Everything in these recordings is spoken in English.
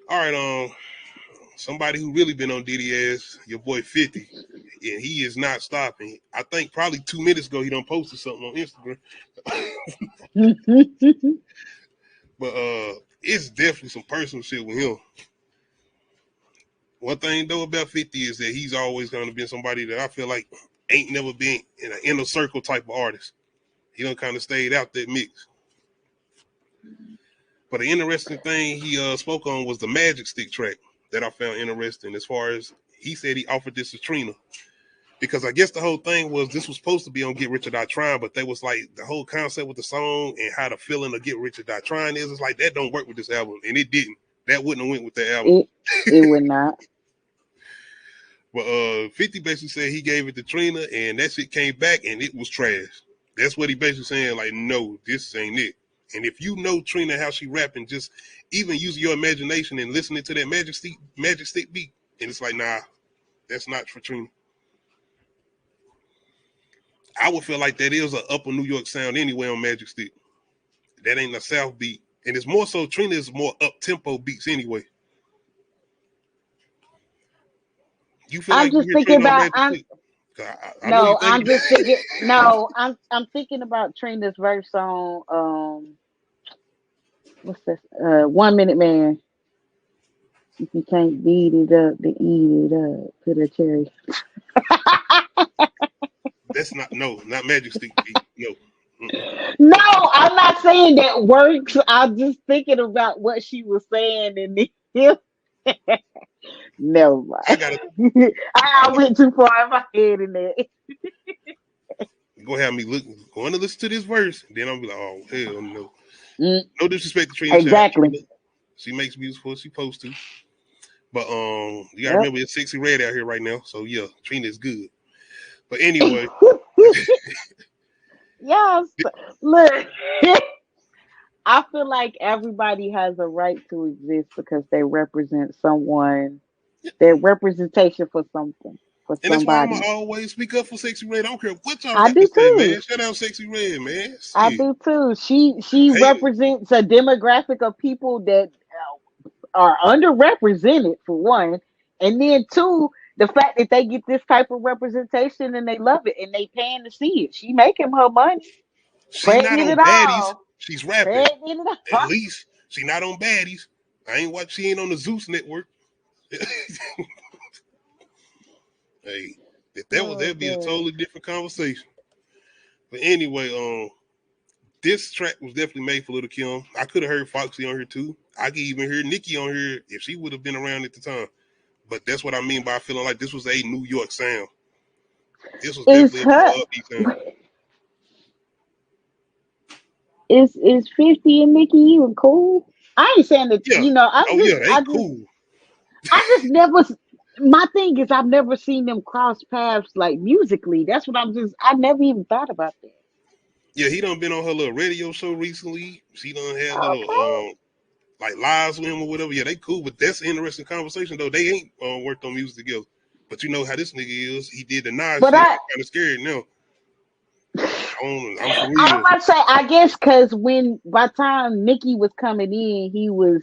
All right, somebody who really been on Diddy ass, your boy 50, and he is not stopping. I think probably 2 minutes ago he done posted something on Instagram, but it's definitely some personal shit with him. One thing though about 50 is that he's always going to be somebody that I feel like ain't never been in an inner circle type of artist. He done kind of stayed out that mix. But the interesting thing he spoke on was the Magic Stick track that I found interesting. As far as he said, he offered this to Trina because I guess the whole thing was this was supposed to be on Get Rich or Die Trying, but they was like the whole concept with the song and how the feeling of Get Rich or Die Trying is. It's like that don't work with this album, and it didn't. That wouldn't have went with the album. It would not. But 50 basically said he gave it to Trina, and that shit came back, and it was trash. That's what he basically saying. Like, no, this ain't it. And if you know Trina how she rapping, just even using your imagination and listening to that magic stick beat, and it's like, nah, that's not for Trina. I would feel like that is an upper New York sound anyway on Magic Stick. That ain't a South beat, and it's more so Trina is more up tempo beats anyway. You feel I'm like you just hear thinking Trina on about. Magic I'm Stick? I know you no. think I'm just thinking. No. I'm thinking about Trina's verse on what's this? 1 Minute Man. If you can't beat it up, then eat it up. Put a cherry. that's not Magic Stick beat. No. Mm-mm. No, I'm not saying that works. I'm just thinking about what she was saying and then never I mind. gotta, I went too far in my head in there. go have me going to listen to this verse, and then I'll be like, oh hell no. Mm, No disrespect to Trina. Shout out exactly. Trina. She makes music what she supposed to. But you gotta Yep. remember it's sexy red out here right now. So yeah, Trina is good. But anyway, Yes. Look, I feel like everybody has a right to exist because they represent someone. Their representation for something, for and that's why I'm gonna somebody. always speak up for sexy red. I don't care what y'all I got to do say, too. man. Shout out sexy red, man. I Shit. do too. She Hey, represents a demographic of people that are underrepresented for one, and then two, the fact that they get this type of representation and they love it and they paying to see it. She making her money, she not pregnant on and baddies. all, She's rapping. pregnant and At all. least she not on baddies. I ain't watch. She ain't on the Zeus network. Hey, if that was Oh that'd be a god. totally different conversation. But anyway, this track was definitely made for Little Kim. I could have heard Foxy on here too. I could even hear Nicki on here if she would have been around at the time. But that's what I mean by feeling like this was a New York sound. This was Is definitely a her more upbeat sound. is 50 and Mickey even cool? I ain't saying that, Yeah. Oh yeah, they cool. I just never. My thing is, I've never seen them cross paths like musically. That's what I never even thought about that. Yeah, he done been on her little radio show recently. She done had little Okay. like lives with him or whatever. Yeah, they cool, but that's an interesting conversation though. They ain't worked on music together. But you know how this nigga is. He did the Nas But shit. I'm kind of scared now. I'm for I'm real. about to say, I guess, because when by the time Nikki was coming in, he was.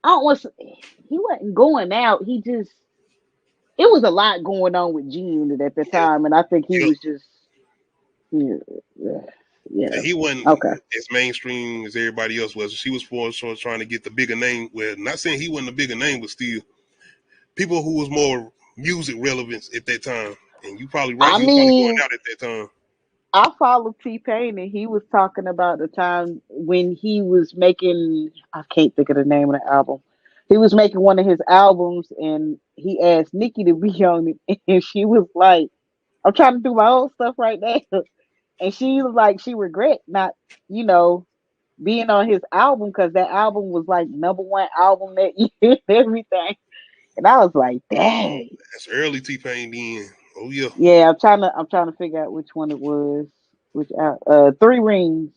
I don't want. He wasn't going out. He just. It was a lot going on with G Unit at the Yeah, time, and I think he yep. was just. Yeah. Yeah. And Yeah. he wasn't Okay. as mainstream as everybody else was. She was for sure trying to get the bigger name. Well, not saying he wasn't a bigger name, but still people who was more music relevance at that time. And you probably right. I He was probably going mean, out at that time. I follow T Pain, and he was talking about the time when he was making. I can't think of the name of the album. He was making one of his albums, and he asked Nikki to be on it, and she was like, "I'm trying to do my own stuff right now," and she was like, she regret not, you know, being on his album because that album was like number one album that year and everything. And I was like, dang. That's early T Pain then. Oh yeah. Yeah, I'm trying to figure out which one it was. Which Three Rings.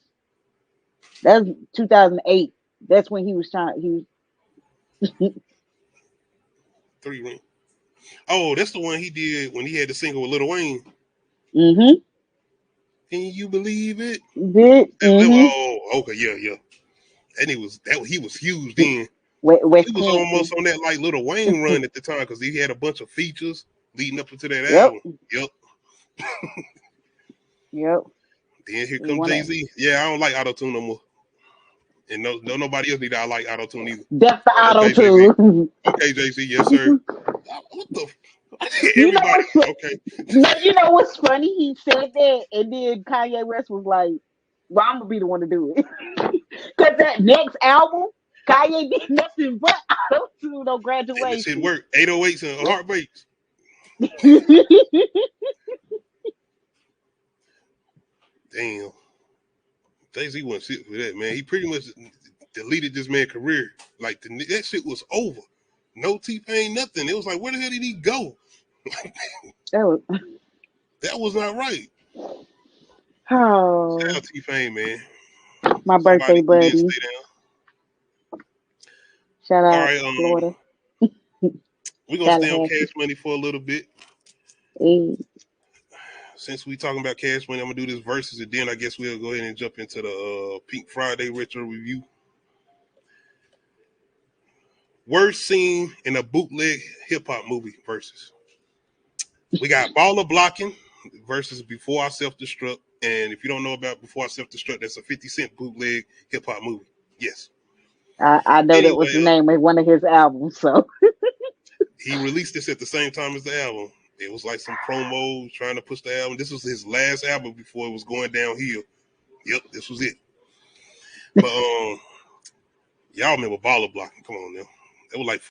That's 2008. That's when he was trying. He was. 3 Ring. Oh, that's the one he did when he had the single with Lil Wayne. Mm-hmm. Can you believe it? Did That, mm-hmm. oh, okay, yeah, yeah. And he was huge then. West He was almost Hampton. on that like Lil Wayne run at the time because he had a bunch of features leading up into that Yep. album. Yep. Yep. Then here He comes wanted. Jay-Z. Yeah, I don't like auto tune no more. And no nobody else need I like auto tune either. That's the auto Okay, Jay-Z. tune. Okay, Jay-Z, yes, sir. What the You know everybody what's okay. no, you know what's funny? He said that, and then Kanye West was like, "Well, I'm gonna be the one to do it," because that next album, Kanye did nothing but auto tune on And this shit Graduation. worked. 808s and heartbreaks. Damn. Jay-Z wasn't shit for that, man. He pretty much deleted this man's career. Like that shit was over. No T-Pain, nothing. It was like, where the hell did he go? That was That was not right. Shout oh out T-Pain, man. my Somebody birthday who didn't buddy. stay down. Shout All out right, Florida. we're gonna stay on Tallahassee. Cash Money for a little bit. Hey, Since we talking about Cash Money, I'm gonna do this verses, and then I guess we'll go ahead and jump into the Pink Friday retro review. Worst scene in a bootleg hip hop movie versus. We got Baller Blocking versus Before I Self Destruct. And if you don't know about Before I Self Destruct, that's a 50 Cent bootleg hip hop movie. Yes. I know that was Anyway, the name of one of his albums. So he released this at the same time as the album. It was like some promo trying to push the album. This was his last album before it was going downhill. Yep, this was it. But y'all remember Baller Blocking? Come on now. It was like